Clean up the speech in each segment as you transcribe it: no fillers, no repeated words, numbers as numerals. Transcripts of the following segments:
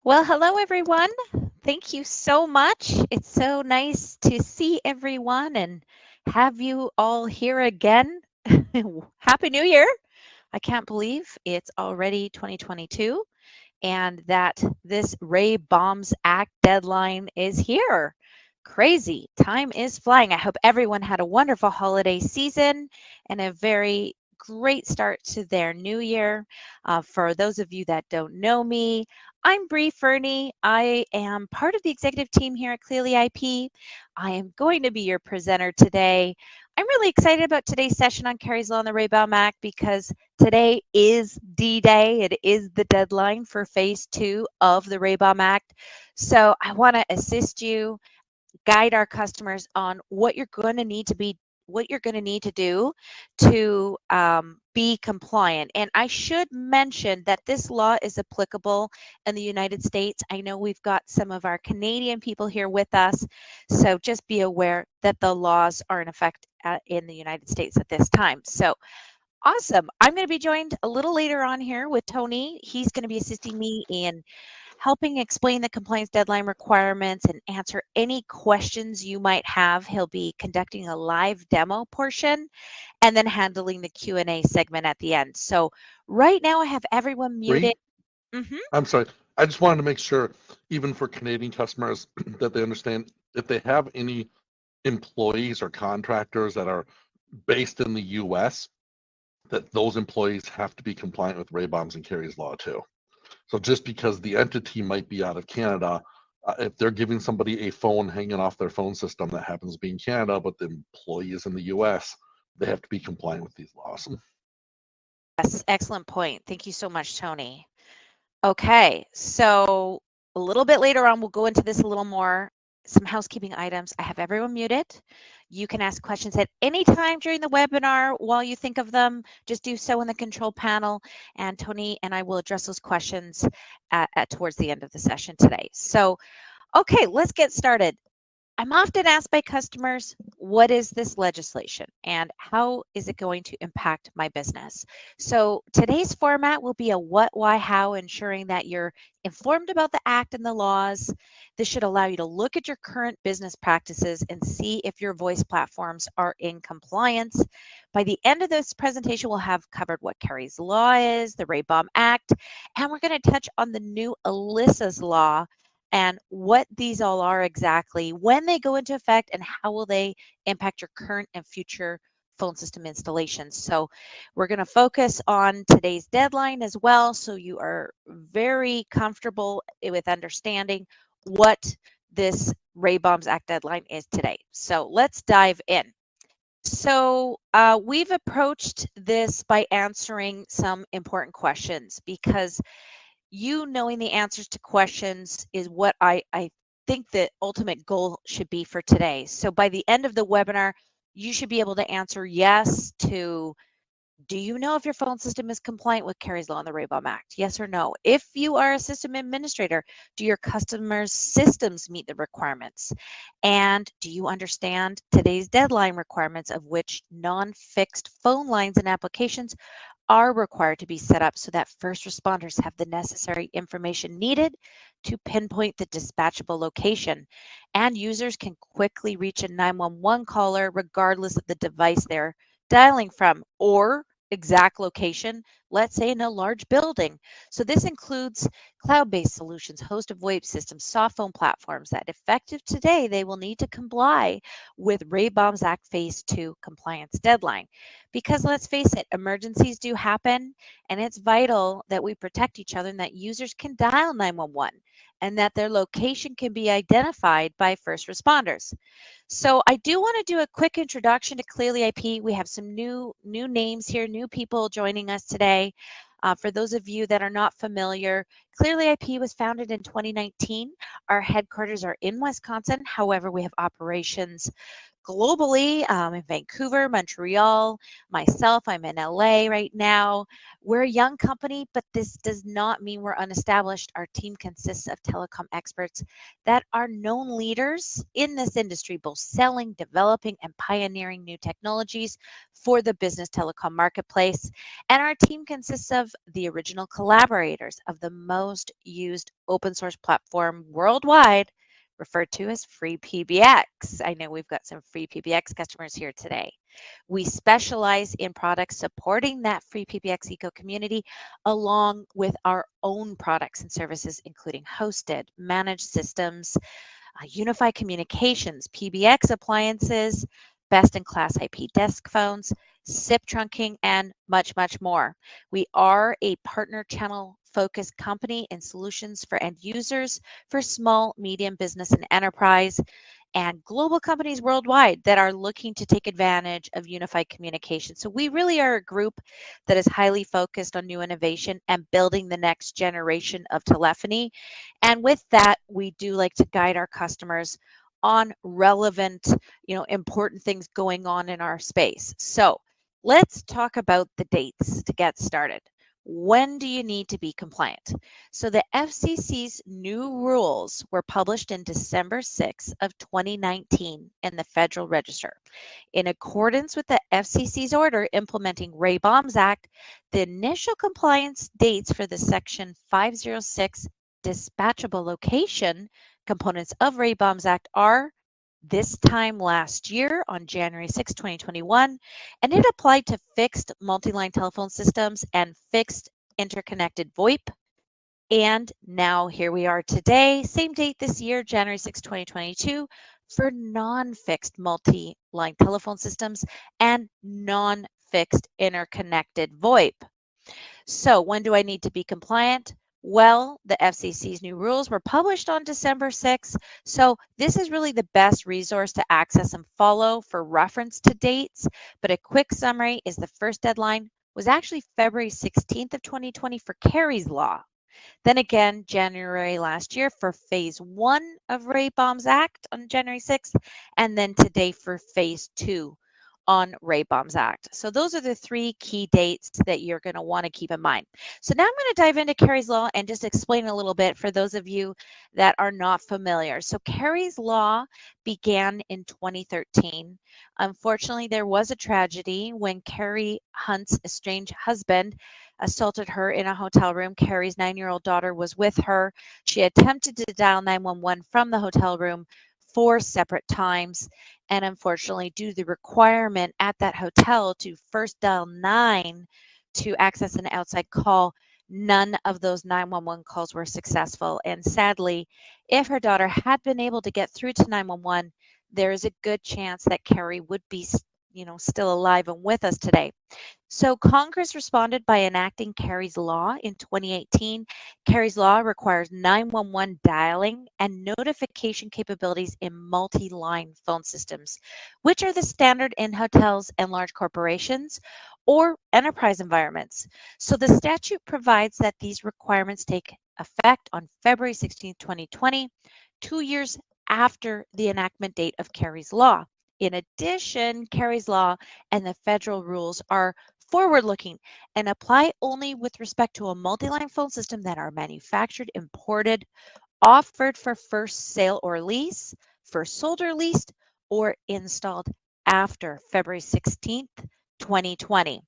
Well, hello everyone. Thank you so much. It's so nice to see everyone and have you all here again. Happy New Year. I can't believe it's already 2022 and that this RAY BAUM'S Act deadline is here. Crazy. Time is flying. I hope everyone had a wonderful holiday season and a very great start to their new year. For those of you that don't know me, I'm Bree Fernie. I am part of the executive team here at Clearly IP. I am going to be your presenter today. I'm really excited about today's session on Kerry's Law and the Ray Baum Act because today is D-Day. It is the deadline for phase 2 of the Ray Baum Act. So I want to assist you, guide our customers on what you're going to need to do to be compliant. And I should mention that this law is applicable in the United States. I know we've got some of our Canadian people here with us, so just be aware that the laws are in effect in the United States at this time. So awesome. I'm going to be joined a little later on here with Tony. He's going to be assisting me in helping explain the compliance deadline requirements and answer any questions you might have. He'll be conducting a live demo portion and then handling the Q&A segment at the end. So right now I have everyone muted. Bree, I'm sorry. I just wanted to make sure, even for Canadian customers, that they understand if they have any employees or contractors that are based in the U.S., that those employees have to be compliant with Ray Baum's and Kerry's law too. So just because the entity might be out of Canada, if they're giving somebody a phone hanging off their phone system that happens to be in Canada, but the employee is in the U.S., they have to be compliant with these laws. Yes, excellent point. Thank you so much, Tony. Okay, so a little bit later on, we'll go into this a little more. Some housekeeping items. I have everyone muted. You can ask questions at any time during the webinar while you think of them. Just do so in the control panel, and Tony and I will address those questions towards the end of the session today. So, okay, let's get started. I'm often asked by customers, what is this legislation and how is it going to impact my business? So today's format will be a what, why, how, ensuring that you're informed about the act and the laws. This should allow you to look at your current business practices and see if your voice platforms are in compliance. By the end of this presentation, we'll have covered what Kerry's law is, the Ray Baum Act, and we're going to touch on the new Alyssa's law and what these all are exactly, when they go into effect, and how will they impact your current and future phone system installations. So we're going to focus on today's deadline as well, so you are very comfortable with understanding what this Ray Baum's Act deadline is today. So let's dive in. So we've approached this by answering some important questions because you knowing the answers to questions is what I think the ultimate goal should be for today. So by the end of the webinar, you should be able to answer yes to, do you know if your phone system is compliant with Kerry's Law and the Ray Baum Act? Yes or no? If you are a system administrator, do your customers' systems meet the requirements? And do you understand today's deadline requirements, of which non-fixed phone lines and applications are required to be set up so that first responders have the necessary information needed to pinpoint the dispatchable location, and users can quickly reach a 911 caller regardless of the device they're dialing from or exact location, let's say in a large building. So this includes cloud-based solutions, hosted VoIP systems, softphone platforms that effective today, they will need to comply with Ray Baum's Act Phase 2 compliance deadline. Because let's face it, emergencies do happen, and it's vital that we protect each other and that users can dial 911 and that their location can be identified by first responders. So I do want to do a quick introduction to Clearly IP. We have some new names here, new people joining us today. For those of you that are not familiar, Clearly IP was founded in 2019. Our headquarters are in Wisconsin. However, we have operations globally, in Vancouver, Montreal, myself, I'm in LA right now. We're a young company, but this does not mean we're unestablished. Our team consists of telecom experts that are known leaders in this industry, both selling, developing, and pioneering new technologies for the business telecom marketplace. And our team consists of the original collaborators of the most used open source platform worldwide, referred to as free PBX. I know we've got some free PBX customers here today. We specialize in products supporting that free PBX eco community, along with our own products and services, including hosted, managed systems, unified communications, PBX appliances, best-in-class IP desk phones, SIP trunking, and much, much more. We are a partner channel focused company in solutions for end users for small, medium business and enterprise and global companies worldwide that are looking to take advantage of unified communication. So we really are a group that is highly focused on new innovation and building the next generation of telephony. And with that, we do like to guide our customers on relevant, important things going on in our space. So let's talk about the dates to get started. When do you need to be compliant? So the FCC's new rules were published in December 6 of 2019 in the Federal Register. In accordance with the FCC's order implementing RAY BAUM'S Act, the initial compliance dates for the Section 506 dispatchable location components of RAY BAUM'S Act are this time last year on January 6, 2021, and it applied to fixed multi-line telephone systems and fixed interconnected VoIP. And now here we are today, same date this year, January 6, 2022, for non-fixed multi-line telephone systems and non-fixed interconnected VoIP. So when do I need to be compliant? Well, the FCC's new rules were published on December 6th, so this is really the best resource to access and follow for reference to dates. But a quick summary is the first deadline was actually February 16th of 2020 for Kerry's law. Then again, January last year for phase 1 of RAY BAUM'S Act on January 6th, and then today for phase 2 on RAY BAUM'S Act. So those are the 3 key dates that you're going to want to keep in mind. So now I'm going to dive into Kerry's law and just explain a little bit for those of you that are not familiar. So Kerry's law began in 2013. Unfortunately, there was a tragedy when Kari Hunt's estranged husband assaulted her in a hotel room. Kerry's 9-year-old daughter was with her. She attempted to dial 911 from the hotel room 4 separate times. And unfortunately, due to the requirement at that hotel to first dial 9 to access an outside call, none of those 911 calls were successful. And sadly, if her daughter had been able to get through to 911, there is a good chance that Kerry would be, still alive and with us today. So Congress responded by enacting Kerry's law in 2018. Kerry's law requires 911 dialing and notification capabilities in multi-line phone systems, which are the standard in hotels and large corporations or enterprise environments. So the statute provides that these requirements take effect on February 16, 2020, 2 years after the enactment date of Kerry's law. In addition, Kerry's law and the federal rules are forward-looking and apply only with respect to a multi-line phone system that are manufactured, imported, offered for first sale or lease, first sold or leased, or installed after February 16th, 2020.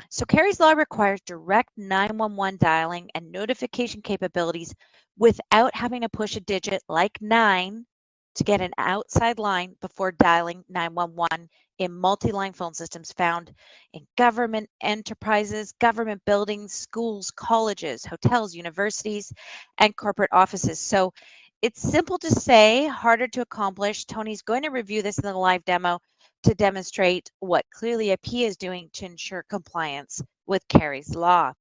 So Kerry's law requires direct 911 dialing and notification capabilities without having to push a digit like 9 to get an outside line before dialing 911 in multi-line phone systems found in government enterprises, government buildings, schools, colleges, hotels, universities, and corporate offices. So it's simple to say, harder to accomplish. Tony's going to review this in the live demo to demonstrate what Clearly IP is doing to ensure compliance with Kerry's law.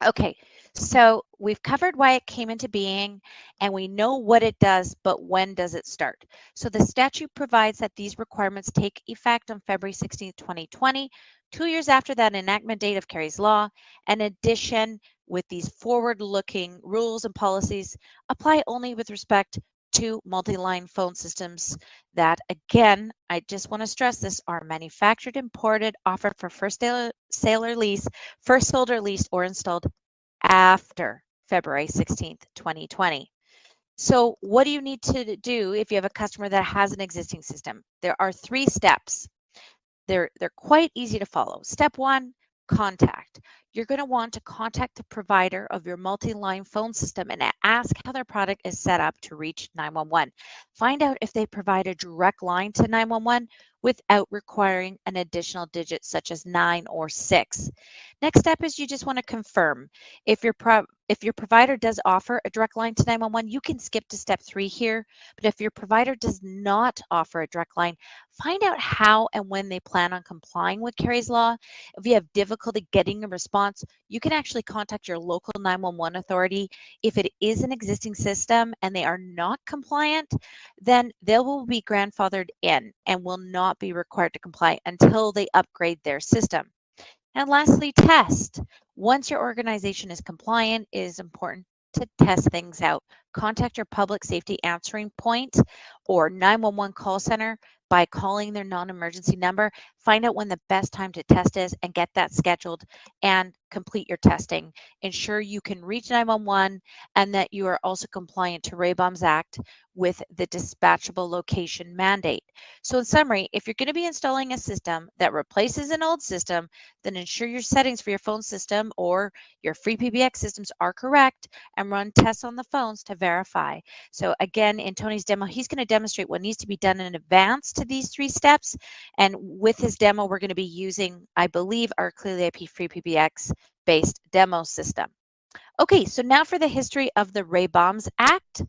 Okay, so we've covered why it came into being and we know what it does, but when does it start? So the statute provides that these requirements take effect on February 16, 2020, 2 years after that enactment date of Kerry's law. In addition, with these forward-looking rules and policies, apply only with respect to multi-line phone systems that, again, I just want to stress this, are manufactured, imported, offered for first sale or lease, first sold or leased or installed after February 16th, 2020. So what do you need to do if you have a customer that has an existing system? There are 3 steps. They're quite easy to follow. Step 1, contact. You're going to want to contact the provider of your multi-line phone system and ask how their product is set up to reach 911. Find out if they provide a direct line to 911 without requiring an additional digit such as 9 or 6. Next step is you just want to confirm. If your provider does offer a direct line to 911, you can skip to step 3 here. But if your provider does not offer a direct line, find out how and when they plan on complying with Kerry's law. If you have difficulty getting a response, you can actually contact your local 911 authority. If it is an existing system and they are not compliant, then they will be grandfathered in and will not be required to comply until they upgrade their system. And lastly, test. Once your organization is compliant, it is important to test things out. Contact your public safety answering point or 911 call center by calling their non-emergency number. Find out when the best time to test is and get that scheduled and complete your testing. Ensure you can reach 911 and that you are also compliant to RAY BAUM'S Act with the dispatchable location mandate. So in summary, if you're going to be installing a system that replaces an old system, then ensure your settings for your phone system or your free PBX systems are correct and run tests on the phones to verify. So again, in Tony's demo, he's going to demonstrate what needs to be done in advance to these 3 steps. And with his demo, we're going to be using, I believe, our Clearly IP free PBX based demo system. Okay, so now for the history of the RAY BAUM'S Act.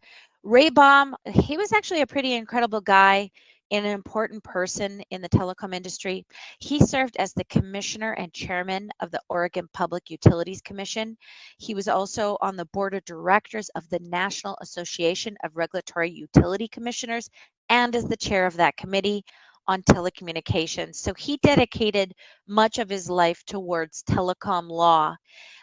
Ray Baum, he was actually a pretty incredible guy and an important person in the telecom industry. He served as the commissioner and chairman of the Oregon Public Utilities Commission. He was also on the board of directors of the National Association of Regulatory Utility Commissioners and as the chair of that committee on telecommunications. So he dedicated much of his life towards telecom law.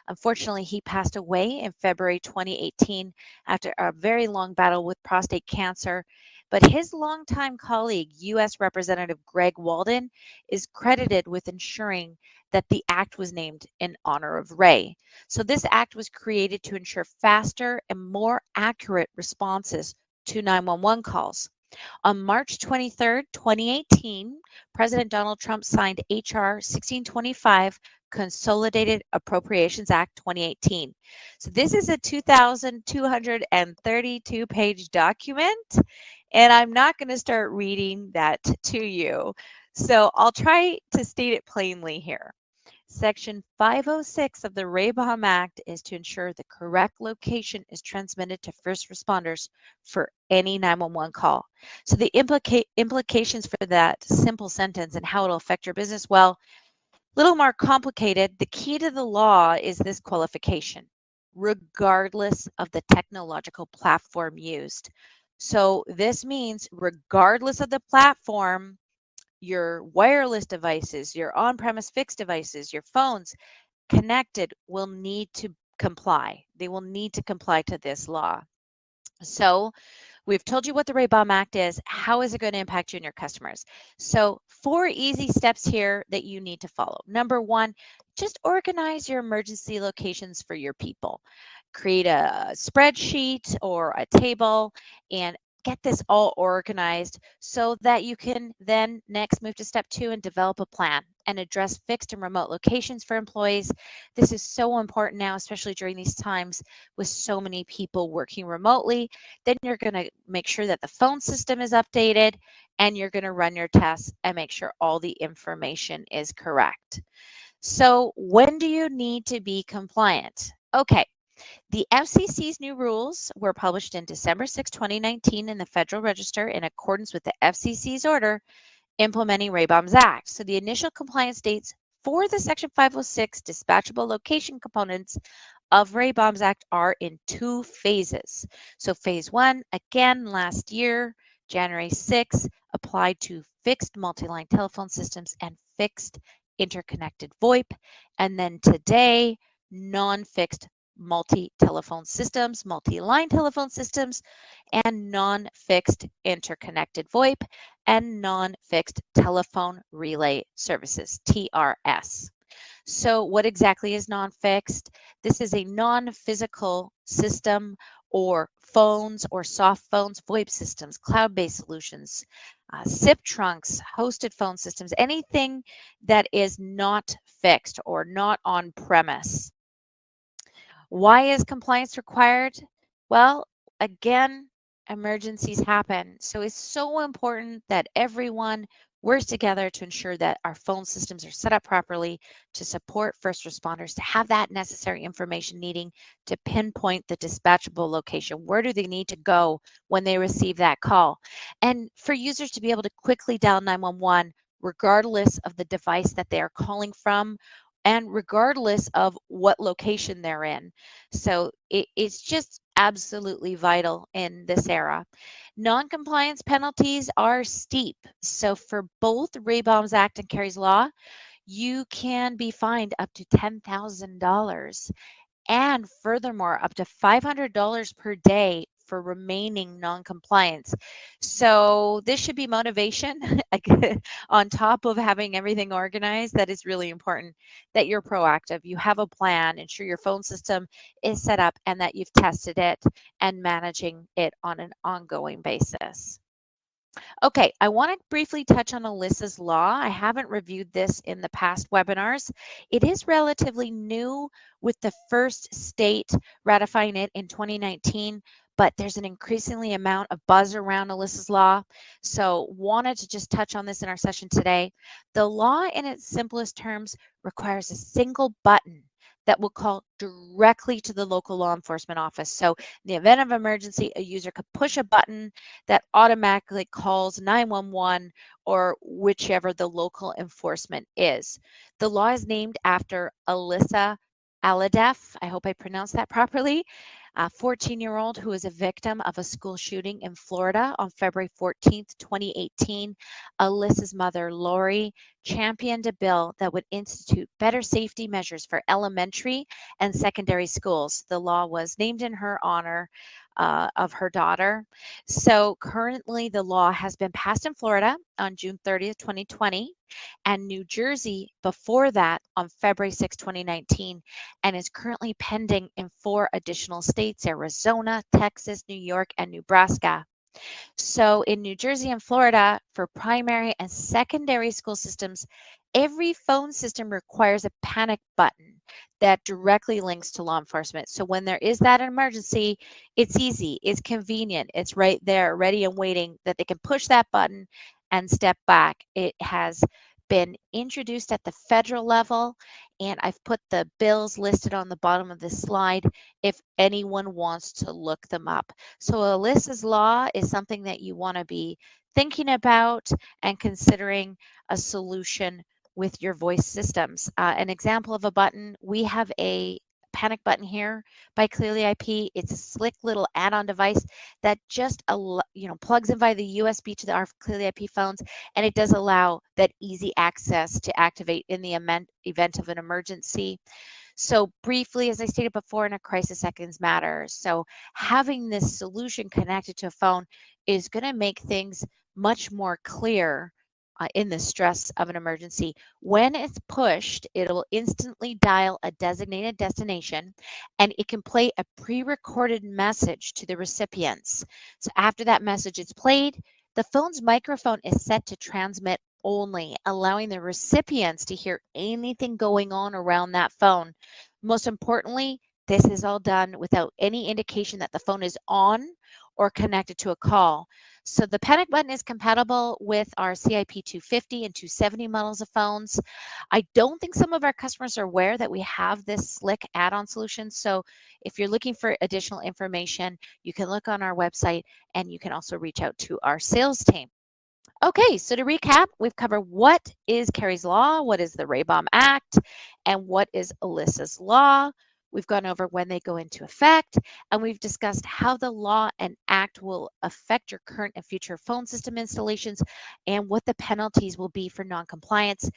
Unfortunately, he passed away in February 2018 after a very long battle with prostate cancer. But his longtime colleague, U.S. Representative Greg Walden, is credited with ensuring that the act was named in honor of Ray. So this act was created to ensure faster and more accurate responses to 911 calls. On March 23, 2018, President Donald Trump signed H.R. 1625, Consolidated Appropriations Act 2018. So this is a 2,232-page document, and I'm not going to start reading that to you. So I'll try to state it plainly here. Section 506 of the RAY BAUM Act is to ensure the correct location is transmitted to first responders for any 911 call. So the implications for that simple sentence and how it'll affect your business, well, a little more complicated. The key to the law is this qualification, regardless of the technological platform used. So this means regardless of the platform, your wireless devices, your on-premise fixed devices, your phones connected will need to comply. They will need to comply to this law. So we've told you what the RAY BAUM Act is. How is it going to impact you and your customers? So 4 easy steps here that you need to follow. Number 1, just organize your emergency locations for your people. Create a spreadsheet or a table and get this all organized so that you can then next move to step 2 and develop a plan and address fixed and remote locations for employees. This is so important now, especially during these times with so many people working remotely. Then you're going to make sure that the phone system is updated and you're going to run your tests and make sure all the information is correct. So when do you need to be compliant? Okay. The FCC's new rules were published in December 6, 2019 in the Federal Register in accordance with the FCC's order implementing RAY BAUM'S Act. So the initial compliance dates for the Section 506 dispatchable location components of RAY BAUM'S Act are in 2 phases. So phase 1, again, last year, January 6, applied to fixed multi-line telephone systems and fixed interconnected VoIP. And then today, non-fixed multi-telephone systems, multi-line telephone systems, and non-fixed interconnected VoIP and non-fixed telephone relay services, TRS. So what exactly is non-fixed? This is a non-physical system or phones or soft phones, VoIP systems, cloud-based solutions, SIP trunks, hosted phone systems, anything that is not fixed or not on premise. Why is compliance required? Well, again, emergencies happen. So it's so important that everyone works together to ensure that our phone systems are set up properly to support first responders, to have that necessary information needing to pinpoint the dispatchable location. Where do they need to go when they receive that call? And for users to be able to quickly dial 911 regardless of the device that they are calling from and regardless of what location they're in. So it's just absolutely vital in this era. Non-compliance penalties are steep. So for both RAY BAUM'S Act and Kerry's Law, you can be fined up to $10,000 and furthermore up to $500 per day for remaining non-compliance. So this should be motivation on top of having everything organized. That is really important that you're proactive. You have a plan, ensure your phone system is set up and that you've tested it and managing it on an ongoing basis. Okay, I want to briefly touch on Alyssa's Law. I haven't reviewed this in the past webinars. It is relatively new with the first state ratifying it in 2019, but there's an increasingly amount of buzz around Alyssa's Law. So wanted to just touch on this in our session today. The law in its simplest terms requires a single button that will call directly to the local law enforcement office. So in the event of emergency, a user could push a button that automatically calls 911 or whichever the local enforcement is. The law is named after Alyssa Aladef. I hope I pronounced that properly. A 14-year-old who was a victim of a school shooting in Florida on February 14th, 2018. Alyssa's mother, Lori, championed a bill that would institute better safety measures for elementary and secondary schools. The law was named in her honor of her daughter. So currently the law has been passed in Florida on June 30th, 2020, and New Jersey before that on February 6, 2019, and is currently pending in 4 additional states, Arizona, Texas, New York, and Nebraska. So in New Jersey and Florida, for primary and secondary school systems, every phone system requires a panic button that directly links to law enforcement. So when there is that emergency, it's easy, it's convenient, it's right there, ready and waiting that they can push that button and step back. It has been introduced at the federal level, and I've put the bills listed on the bottom of this slide if anyone wants to look them up. So Alyssa's Law is something that you want to be thinking about and considering a solution with your voice systems. An example of a button, we have a panic button here by Clearly IP. It's a slick little add-on device that just plugs in via the USB to our Clearly IP phones, and it does allow that easy access to activate in the event of an emergency. So briefly, as I stated before, in a crisis, seconds matter. So having this solution connected to a phone is going to make things much more clear in the stress of an emergency. When it's pushed, it'll instantly dial a designated destination and it can play a pre-recorded message to the recipients. So after that message is played, the phone's microphone is set to transmit only, allowing the recipients to hear anything going on around that phone. Most importantly, this is all done without any indication that the phone is on or connected to a call. So the panic button is compatible with our CIP 250 and 270 models of phones. I don't think some of our customers are aware that we have this slick add-on solution. So if you're looking for additional information, you can look on our website and you can also reach out to our sales team. Okay, so to recap, we've covered what is Kerry's Law, what is the RAY BAUM Act, and what is Alyssa's Law. We've gone over when they go into effect, and we've discussed how the law and act will affect your current and future phone system installations and what the penalties will be for noncompliance.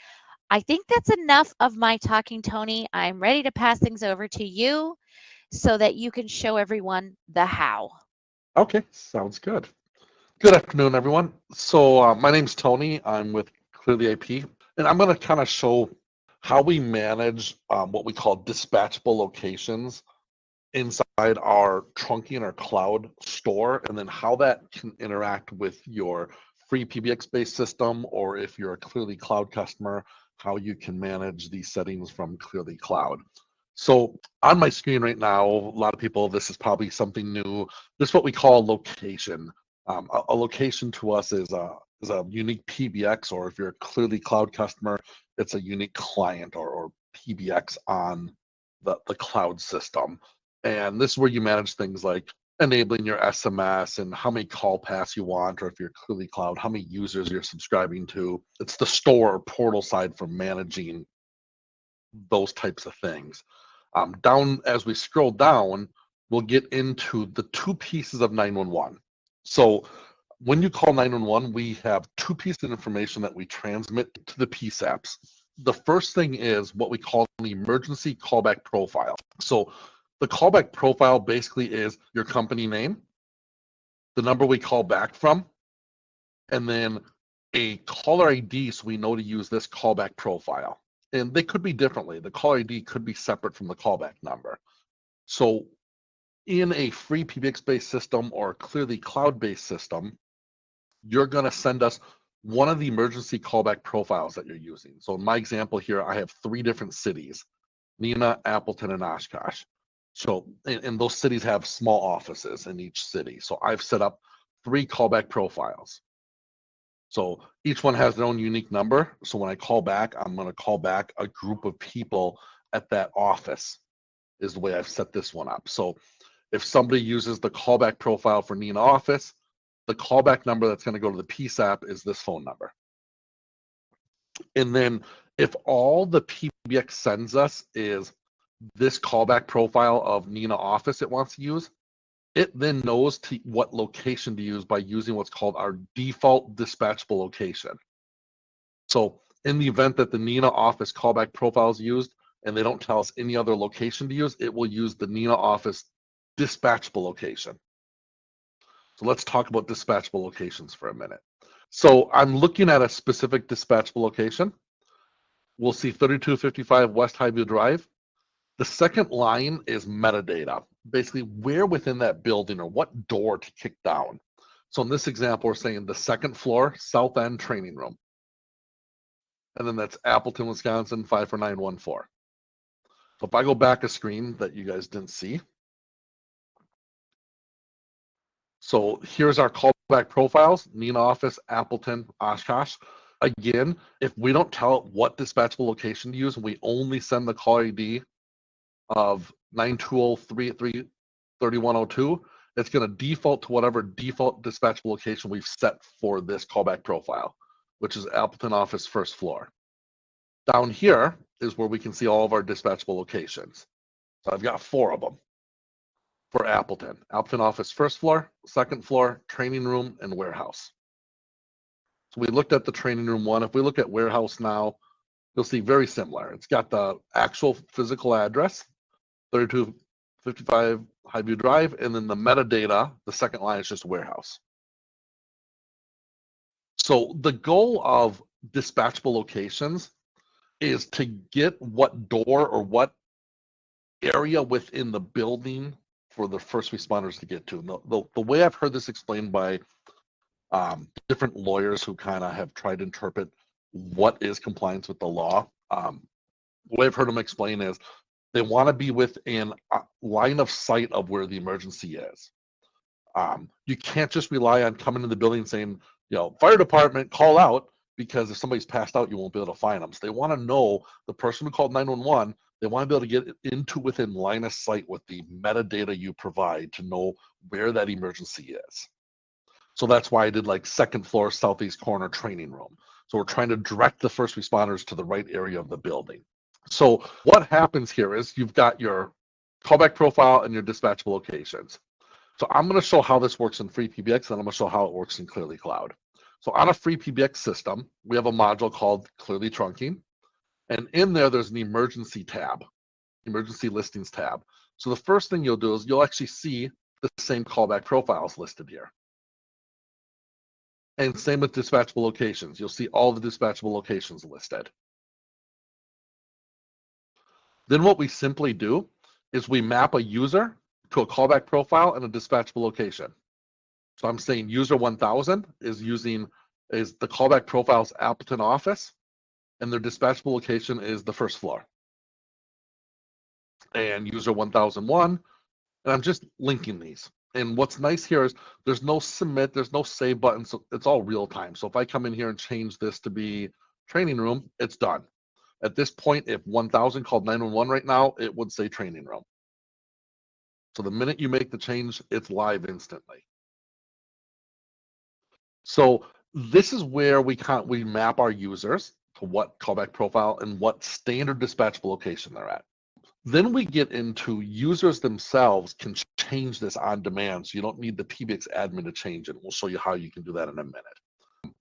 I think that's enough of my talking, Tony. I'm ready to pass things over to you so that you can show everyone the how. Okay, sounds good. Good afternoon, everyone. So my name's Tony. I'm with Clearly IP, and I'm going to kind of show how we manage what we call dispatchable locations inside our trunking or cloud store, and then how that can interact with your free PBX-based system, or if you're a Clearly Cloud customer, how you can manage these settings from Clearly Cloud. So on my screen right now, a lot of people, this is probably something new. This is what we call a location. A location to us is a unique PBX, or if you're a Clearly Cloud customer, it's a unique client or PBX on the cloud system. And this is where you manage things like enabling your SMS and how many call paths you want, or if you're Clearly Cloud, how many users you're subscribing to. It's the store or portal side for managing those types of things. Down as we scroll down, we'll get into the two pieces of 911. So when you call 911, we have two pieces of information that we transmit to the PSAPs. The first thing is what we call an emergency callback profile. So the callback profile basically is your company name, the number we call back from, and then a caller ID so we know to use this callback profile. And they could be differently. The caller ID could be separate from the callback number. So in a free PBX-based system or a Clearly Cloud-based system, you're going to send us one of the emergency callback profiles that you're using. So in my example here, I have 3 different cities, Neenah, Appleton, and Oshkosh. So, and those cities have small offices in each city. So I've set up 3 callback profiles. So each one has their own unique number. So when I call back, I'm going to call back a group of people at that office, is the way I've set this one up. So if somebody uses the callback profile for Neenah office, the callback number that's going to go to the PSAP is this phone number. And then if all the PBX sends us is this callback profile of Neenah office it wants to use, it then knows what location to use by using what's called our default dispatchable location. So in the event that the Neenah office callback profile is used and they don't tell us any other location to use, it will use the Neenah office dispatchable location. So let's talk about dispatchable locations for a minute. So I'm looking at a specific dispatchable location. We'll see 3255 West Highview Drive. The second line is metadata, basically where within that building or what door to kick down. So in this example, we're saying the second floor, south end training room. And then that's Appleton, Wisconsin, 54914. So if I go back a screen that you guys didn't see. So here's our callback profiles, Neenah office, Appleton, Oshkosh. Again, if we don't tell it what dispatchable location to use, and we only send the call ID of 920-383-3102, it's going to default to whatever default dispatchable location we've set for this callback profile, which is Appleton office first floor. Down here is where we can see all of our dispatchable locations. So I've got 4 of them for Appleton. Appleton office first floor, second floor, training room, and warehouse. So we looked at the training room one. If we look at warehouse now, you'll see very similar. It's got the actual physical address, 3255 Highview Drive, and then the metadata, the second line is just warehouse. So the goal of dispatchable locations is to get what door or what area within the building for the first responders to get to. The way I've heard this explained by different lawyers who kind of have tried to interpret what is compliance with the law, the way I've heard them explain is they want to be within a line of sight of where the emergency is. You can't just rely on coming to the building saying, fire department, call out, because if somebody's passed out, you won't be able to find them. So they want to know the person who called 911. They want to be able to get into within line of sight with the metadata you provide to know where that emergency is. So that's why I did like second floor, southeast corner training room. So we're trying to direct the first responders to the right area of the building. So what happens here is you've got your callback profile and your dispatchable locations. So I'm going to show how this works in free PBX, and I'm going to show how it works in Clearly Cloud. So on a free PBX system, we have a module called Clearly Trunking. And in there's an emergency tab, emergency listings tab. So the first thing you'll do is you'll actually see the same callback profiles listed here. And same with dispatchable locations. You'll see all the dispatchable locations listed. Then what we simply do is we map a user to a callback profile and a dispatchable location. So I'm saying user 1000 is the callback profile's Appleton office, and their dispatchable location is the first floor. And user 1001, and I'm just linking these. And what's nice here is there's no submit, there's no save button, so it's all real time. So if I come in here and change this to be training room, it's done. At this point, if 1000 called 911 right now, it would say training room. So the minute you make the change, it's live instantly. So this is where we map our users to what callback profile and what standard dispatchable location they're at. Then we get into users themselves can change this on demand, so you don't need the PBX admin to change it. We'll show you how you can do that in a minute.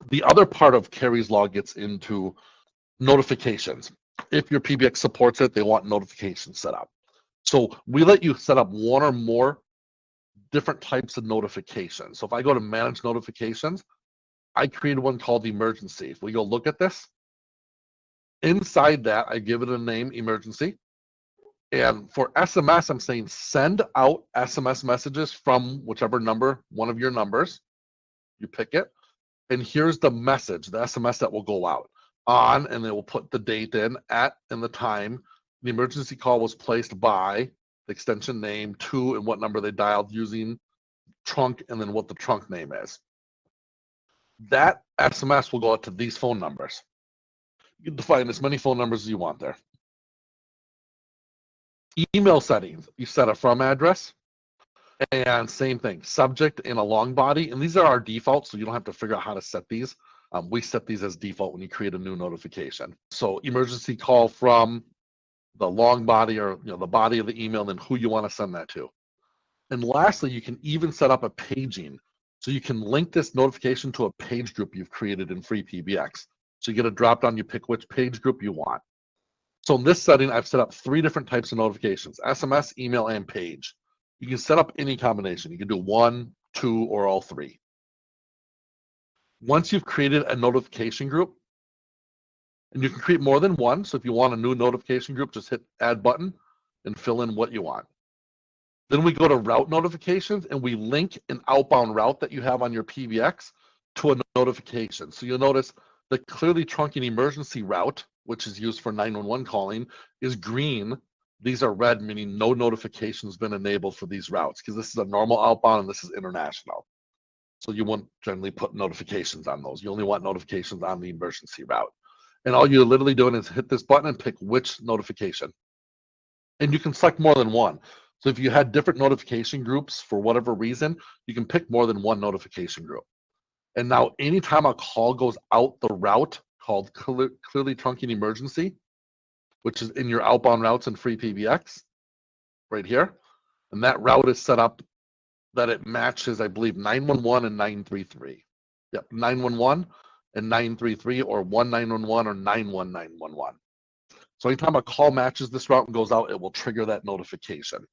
The other part of Kerry's law gets into notifications. If your PBX supports it, they want notifications set up. So we let you set up one or more different types of notifications. So if I go to manage notifications, I created one called emergency. If we go look at this, inside that, I give it a name, emergency. And for SMS, I'm saying send out SMS messages from whichever number, one of your numbers. You pick it. And here's the message, the SMS that will go out on, and they will put the date in, at, and the time. The emergency call was placed by the extension name, to, and what number they dialed using trunk, and then what the trunk name is. That SMS will go out to these phone numbers. You can define as many phone numbers as you want there. Email settings, you set a from address, and same thing, subject and a long body, and these are our defaults, so you don't have to figure out how to set these. We set these as default when you create a new notification. So emergency call from the long body, or the body of the email, and then who you want to send that to. And lastly, you can even set up a paging. So you can link this notification to a page group you've created in free PBX. So you get a drop down, you pick which page group you want. So in this setting, I've set up 3 different types of notifications: SMS, email, and page. You can set up any combination. You can do 1, 2, or all 3. Once you've created a notification group, and you can create more than one, so if you want a new notification group, just hit add button and fill in what you want. Then we go to route notifications, and we link an outbound route that you have on your PBX to a notification. So you'll notice the clearly trunking emergency route, which is used for 911 calling, is green. These are red, meaning no notifications been enabled for these routes, because this is a normal outbound and this is international. So you won't generally put notifications on those. You only want notifications on the emergency route. And all you're literally doing is hit this button and pick which notification. And you can select more than one. So if you had different notification groups for whatever reason, you can pick more than one notification group. And now anytime a call goes out the route called clearly trunking emergency, which is in your outbound routes in free PBX, right here, and that route is set up that it matches, I believe, 911 and 933. Yep, 911 and 933, or 1911 or 91911. So anytime a call matches this route and goes out, it will trigger that notification.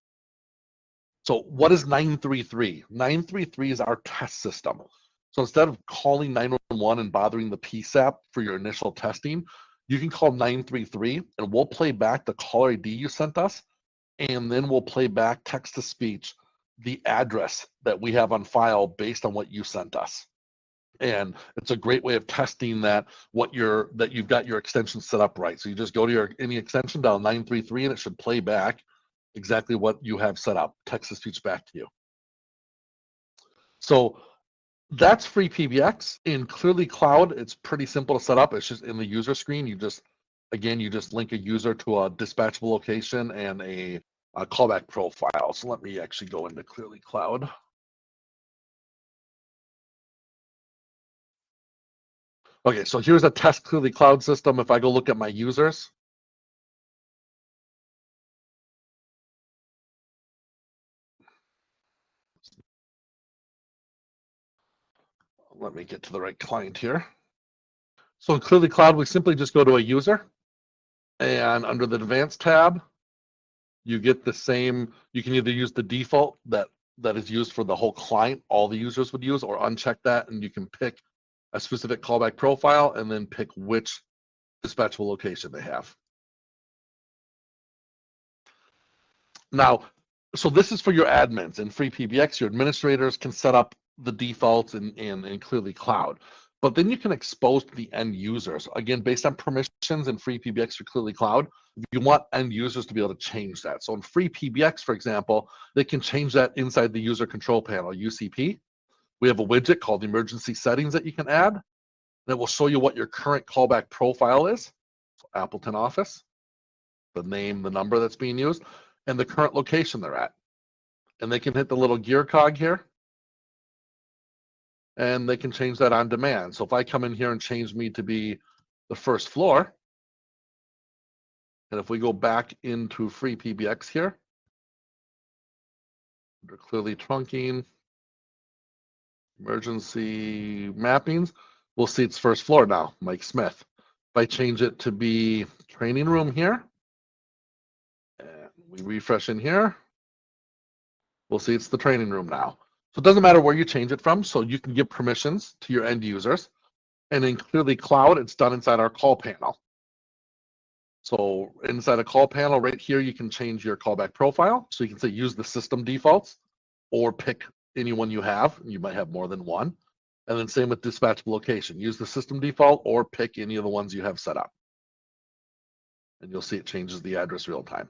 So what is 933? 933 is our test system. So instead of calling 911 and bothering the PSAP for your initial testing, you can call 933 and we'll play back the caller ID you sent us, and then we'll play back text-to-speech the address that we have on file based on what you sent us. And it's a great way of testing that you've got your extension set up right. So you just go to any extension, dial 933, and it should play back exactly what you have set up, text-to-speech back to you. So that's free PBX. In Clearly Cloud, it's pretty simple to set up. It's just in the user screen. You just link a user to a dispatchable location and a callback profile. So let me actually go into Clearly Cloud. Okay, so here's a test Clearly Cloud system. If I go look at my users, let me get to the right client here. So in Clearly Cloud, we simply just go to a user, and under the Advanced tab, you get the same, you can either use the default that is used for the whole client, all the users would use, or uncheck that, and you can pick a specific callback profile and then pick which dispatchable location they have. Now, so this is for your admins. In Free PBX, your administrators can set up the defaults in Clearly Cloud. But then you can expose to the end users. Again, based on permissions in Free PBX or Clearly Cloud, you want end users to be able to change that. So in Free PBX, for example, they can change that inside the user control panel, UCP. We have a widget called Emergency Settings that you can add that will show you what your current callback profile is. So Appleton office, the name, the number that's being used, and the current location they're at. And they can hit the little gear cog here, and they can change that on demand. So if I come in here and change me to be the first floor, and if we go back into Free PBX here, under Clearly Trunking, Emergency Mappings, we'll see it's first floor now, Mike Smith. If I change it to be Training Room here, and we refresh in here, we'll see it's the training room now. So it doesn't matter where you change it from, so you can give permissions to your end users. And in Clearly Cloud, it's done inside our call panel. So inside a call panel right here, you can change your callback profile. So you can say use the system defaults or pick anyone you have. You might have more than one. And then same with dispatchable location. Use the system default or pick any of the ones you have set up. And you'll see it changes the address real time.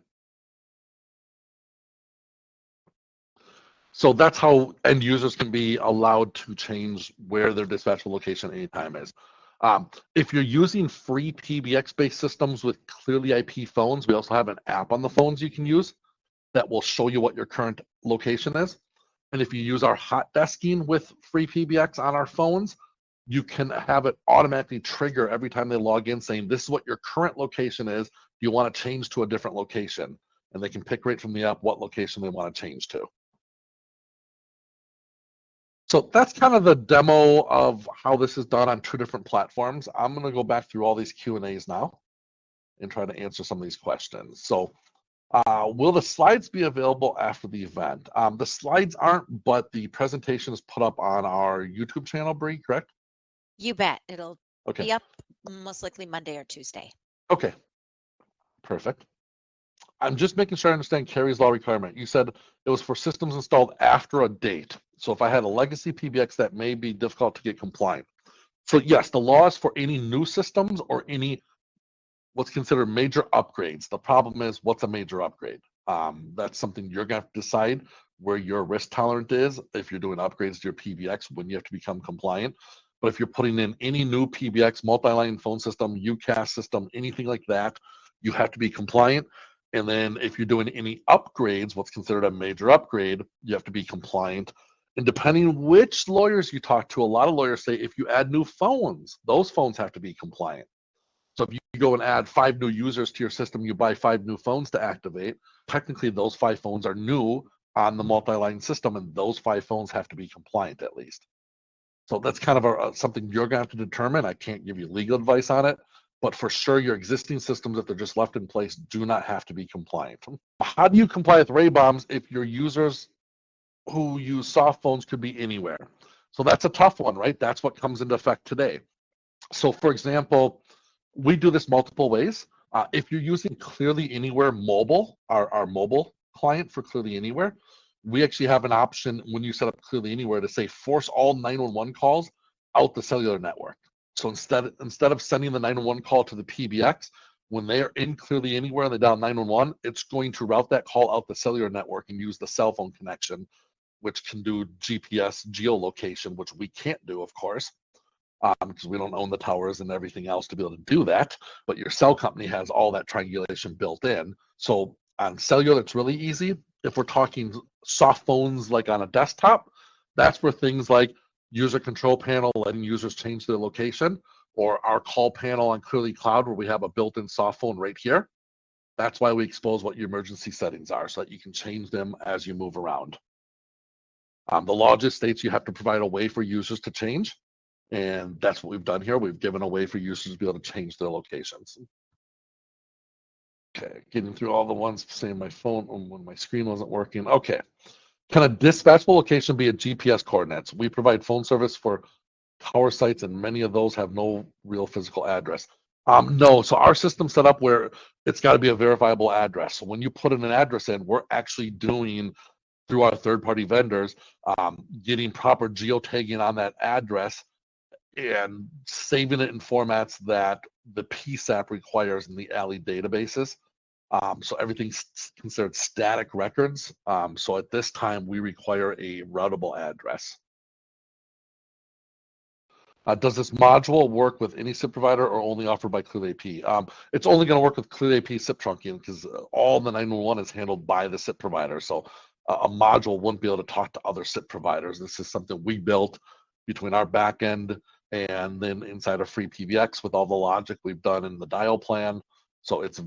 So that's how end users can be allowed to change where their dispatchable location anytime is. If you're using free PBX-based systems with Clearly IP phones, we also have an app on the phones you can use that will show you what your current location is. And if you use our hot desking with free PBX on our phones, you can have it automatically trigger every time they log in saying, this is what your current location is. Do you want to change to a different location? And they can pick right from the app what location they want to change to. So that's kind of the demo of how this is done on 2 different platforms. I'm going to go back through all these Q&As now and try to answer some of these questions. So will the slides be available after the event? The slides aren't, but the presentation is put up on our YouTube channel, Bree, correct? You bet. It'll Okay. be up most likely Monday or Tuesday. Okay, perfect. I'm just making sure I understand Kerry's law requirement. You said it was for systems installed after a date. So if I had a legacy PBX, that may be difficult to get compliant. So yes, the law is for any new systems or any what's considered major upgrades. The problem is, what's a major upgrade? That's something you're going to have to decide where your risk tolerance is. If you're doing upgrades to your PBX, when you have to become compliant. But if you're putting in any new PBX, multi-line phone system, UCAS system, anything like that, you have to be compliant. And then if you're doing any upgrades, what's considered a major upgrade, you have to be compliant. And depending which lawyers you talk to, a lot of lawyers say if you add new phones, those phones have to be compliant. So if you go and add 5 new users to your system, you buy 5 new phones to activate, technically those 5 phones are new on the multi-line system, and those 5 phones have to be compliant at least. So that's kind of something you're going to have to determine. I can't give you legal advice on it, but for sure your existing systems, if they're just left in place, do not have to be compliant. How do you comply with RAY BAUM'S if your users who use soft phones could be anywhere? So that's a tough one, right? That's what comes into effect today. So for example, we do this multiple ways. If you're using Clearly Anywhere mobile, our mobile client for Clearly Anywhere, we actually have an option when you set up Clearly Anywhere to say force all 911 calls out the cellular network. So instead of sending the 911 call to the PBX, when they are in Clearly Anywhere and they dial 911, it's going to route that call out the cellular network and use the cell phone connection, which can do GPS geolocation, which we can't do, of course, because we don't own the towers and everything else to be able to do that. But your cell company has all that triangulation built in. So on cellular, it's really easy. If we're talking soft phones like on a desktop, that's where things like user control panel, letting users change their location, or our call panel on Clearly Cloud where we have a built-in soft phone right here. That's why we expose what your emergency settings are so that you can change them as you move around. The law just states you have to provide a way for users to change, and that's what we've done here. We've given a way for users to be able to change their locations. Okay, getting through all the ones saying my phone when my screen wasn't working. Okay. Can a dispatchable location be a GPS coordinates? We provide phone service for tower sites, and many of those have no real physical address. No, so our system's set up where it's got to be a verifiable address. So when you put in an address in, we're actually doing through our third-party vendors, getting proper geotagging on that address and saving it in formats that the PSAP requires in the ALI databases. So everything's considered static records. So at this time, we require a routable address. Does this module work with any SIP provider or only offered by ClearAP? It's only going to work with ClearAP SIP trunking because all the 911 is handled by the SIP provider. So a module wouldn't be able to talk to other SIP providers. This is something we built between our backend and then inside of Free PBX with all the logic we've done in the dial plan. So it's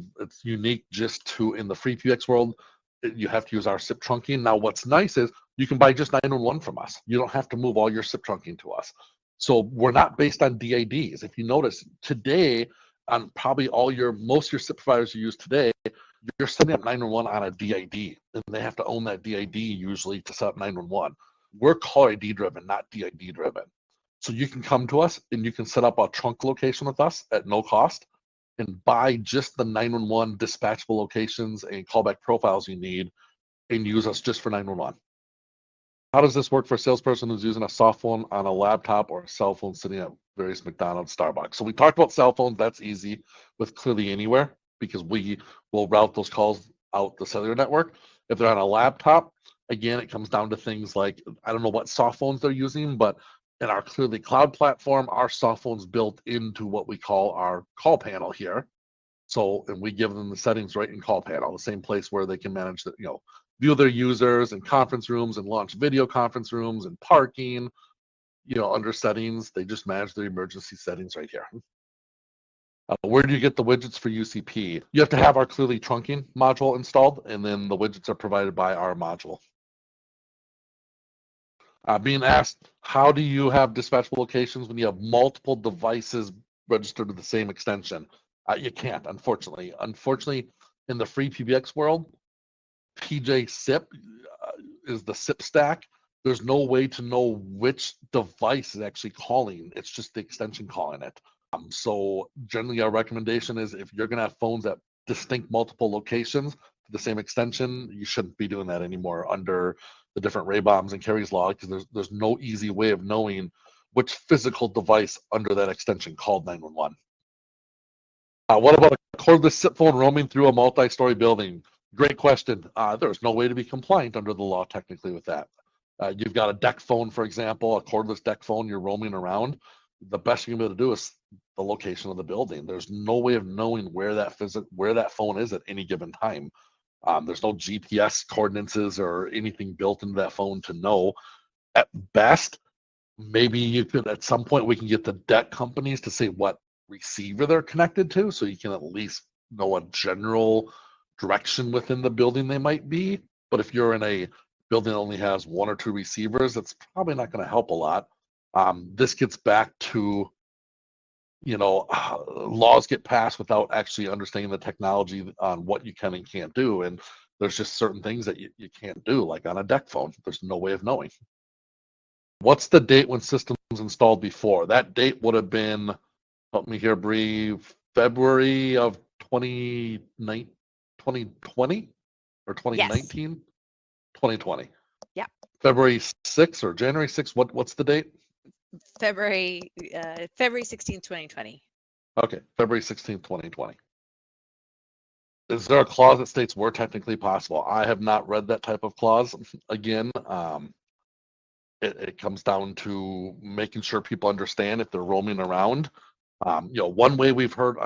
unique just to in the Free PBX world. You have to use our SIP trunking. Now, what's nice is you can buy just 911 from us. You don't have to move all your SIP trunking to us. So we're not based on DIDs. If you notice today, on probably most of your SIP providers you use today, you're setting up 911 on a DID, and they have to own that DID usually to set up 911. We're call ID driven, not DID driven. So you can come to us and you can set up a trunk location with us at no cost and buy just the 911 dispatchable locations and callback profiles you need and use us just for 911. How does this work for a salesperson who's using a soft phone on a laptop or a cell phone sitting at various McDonald's, Starbucks? So we talked about cell phones. That's easy with Clearly Anywhere because we will route those calls out the cellular network. If they're on a laptop, again, it comes down to things like, I don't know what soft phones they're using, but in our Clearly Cloud platform, our soft phone's built into what we call our call panel here. So, and we give them the settings right in call panel, the same place where they can manage the, view their users and conference rooms and launch video conference rooms and parking, under settings. They just manage their emergency settings right here. Where do you get the widgets for UCP? You have to have our Clearly trunking module installed, and then the widgets are provided by our module. Being asked, how do you have dispatchable locations when you have multiple devices registered to the same extension? You can't, unfortunately. Unfortunately, in the Free PBX world, PJ SIP is the SIP stack. There's no way to know which device is actually calling. It's just the extension calling it. So generally our recommendation is if you're going to have phones at distinct multiple locations to the same extension, you shouldn't be doing that anymore under the different RAY BAUM'S and Kerry's law because there's no easy way of knowing which physical device under that extension called 911. What about a cordless SIP phone roaming through a multi-story building? Great question. There's no way to be compliant under the law technically with that. You've got a deck phone, for example, a cordless deck phone, you're roaming around. The best you're going to be able to do is the location of the building. There's no way of knowing where that phone is at any given time. There's no GPS coordinates or anything built into that phone to know. At best, maybe you could, at some point, we can get the deck companies to say what receiver they're connected to, so you can at least know a general direction within the building they might be. But if you're in a building that only has one or two receivers, that's probably not going to help a lot. This gets back to, laws get passed without actually understanding the technology on what you can and can't do. And there's just certain things that you can't do, like on a deck phone. There's no way of knowing. What's the date when systems installed before? That date would have been, help me here, Bree, February of 2020 or 2019? Yes. 2020. Yeah. February 6th or January 6th. What's the date? February 16th, 2020. Okay, February 16th, 2020. Is there a clause that states where technically possible? I have not read that type of clause. Again, it comes down to making sure people understand if they're roaming around. One way we've heard,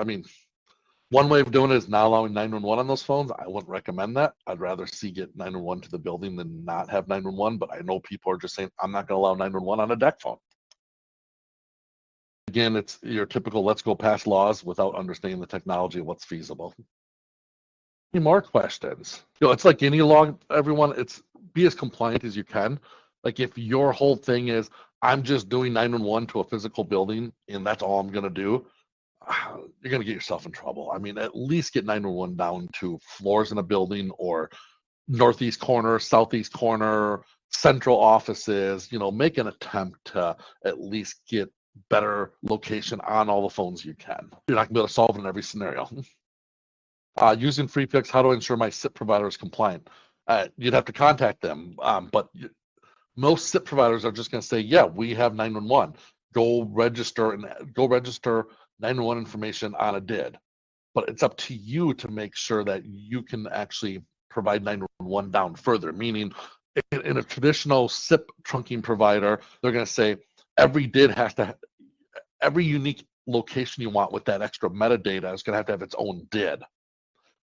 one way of doing it is not allowing 911 on those phones. I wouldn't recommend that. I'd rather see get 911 to the building than not have 911, but I know people are just saying, I'm not going to allow 911 on a deck phone. Again, it's your typical let's go past laws without understanding the technology of what's feasible. Any more questions? It's like any law, everyone, it's be as compliant as you can. Like if your whole thing is, I'm just doing 911 to a physical building and that's all I'm going to do, you're going to get yourself in trouble. I mean, at least get 911 down to floors in a building or northeast corner, southeast corner, central offices. Make an attempt to at least get better location on all the phones you can. You're not going to be able to solve it in every scenario. Using free picks, how to ensure my SIP provider is compliant? You'd have to contact them, but most SIP providers are just going to say, yeah, we have 911. Go register 911 information on a DID. But it's up to you to make sure that you can actually provide 911 down further, meaning in a traditional SIP trunking provider, they're going to say every DID has to, every unique location you want with that extra metadata is going to have its own DID,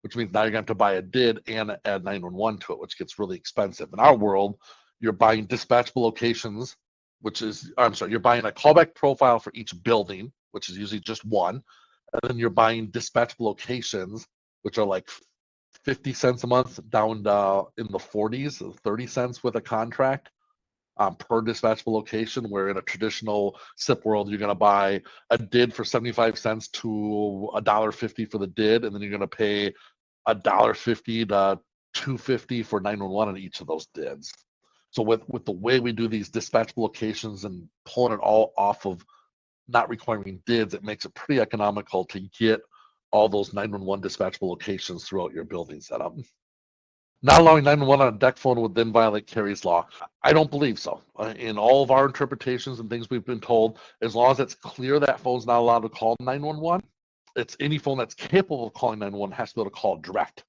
which means now you're going to have to buy a DID and add 911 to it, which gets really expensive. In our world, you're buying dispatchable locations, you're buying a callback profile for each building, which is usually just one. And then you're buying dispatchable locations, which are like 50 cents a month down in the 40s, 30 cents with a contract per dispatchable location, where in a traditional SIP world, you're going to buy a DID for 75 cents to $1.50 for the DID, and then you're going to pay $1.50 to $2.50 for 911 on each of those DIDs. So with the way we do these dispatchable locations and pulling it all off of not requiring DIDs, it makes it pretty economical to get all those 911 dispatchable locations throughout your building setup. Not allowing 911 on a deck phone would then violate Kerry's law. I don't believe so. In all of our interpretations and things we've been told, as long as it's clear that phone's not allowed to call 911, it's any phone that's capable of calling 911 has to be able to call direct.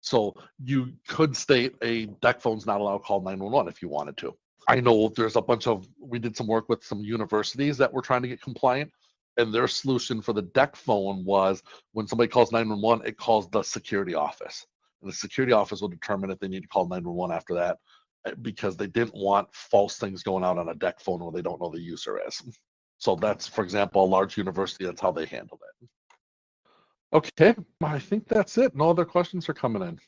So you could state a deck phone's not allowed to call 911 if you wanted to. I know there's we did some work with some universities that were trying to get compliant, and their solution for the deck phone was when somebody calls 911, it calls the security office. And the security office will determine if they need to call 911 after that, because they didn't want false things going out on a deck phone where they don't know the user is. So that's, for example, a large university, that's how they handled it. Okay, I think that's it. No other questions are coming in.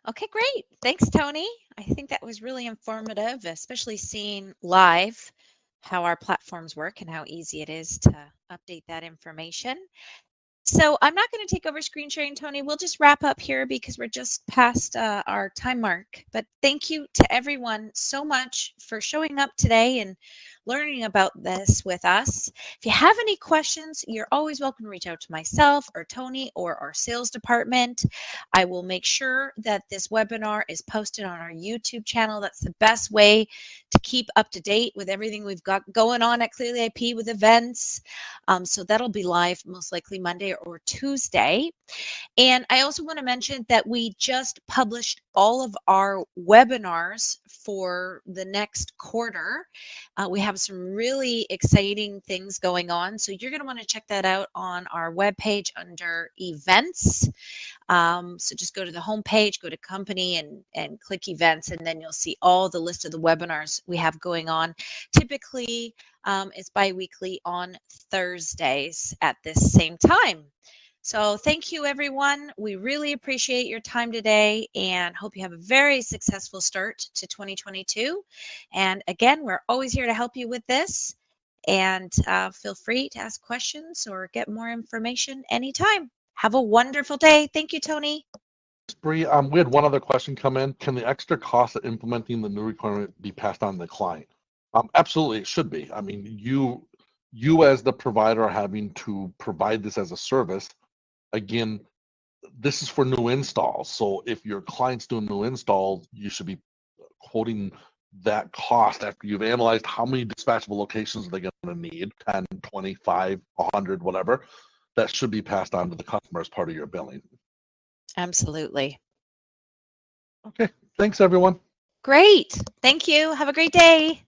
Okay, great. Thanks, Tony. I think that was really informative, especially seeing live how our platforms work and how easy it is to update that information. So I'm not going to take over screen sharing, Tony. We'll just wrap up here because we're just past our time mark. But thank you to everyone so much for showing up today and learning about this with us. If you have any questions, you're always welcome to reach out to myself or Tony or our sales department. I will make sure that this webinar is posted on our YouTube channel. That's the best way to keep up to date with everything we've got going on at Clearly IP with events. So that'll be live most likely Monday or Tuesday. And I also want to mention that we just published all of our webinars for the next quarter. We have some really exciting things going on. So you're going to want to check that out on our webpage under events. So just go to the homepage, go to company and click events, and then you'll see all the list of the webinars we have going on. Typically, it's bi-weekly on Thursdays at this same time. So thank you, everyone. We really appreciate your time today and hope you have a very successful start to 2022. And again, we're always here to help you with this. And feel free to ask questions or get more information anytime. Have a wonderful day. Thank you, Tony. Bree, we had one other question come in. Can the extra cost of implementing the new requirement be passed on to the client? Absolutely, it should be. I mean, you as the provider are having to provide this as a service. Again, this is for new installs. So if your client's doing new installs, you should be quoting that cost after you've analyzed how many dispatchable locations are they going to need, 10, 25, 100, whatever. That should be passed on to the customer as part of your billing. Absolutely. Okay, thanks everyone. Great. Thank you. Have a great day.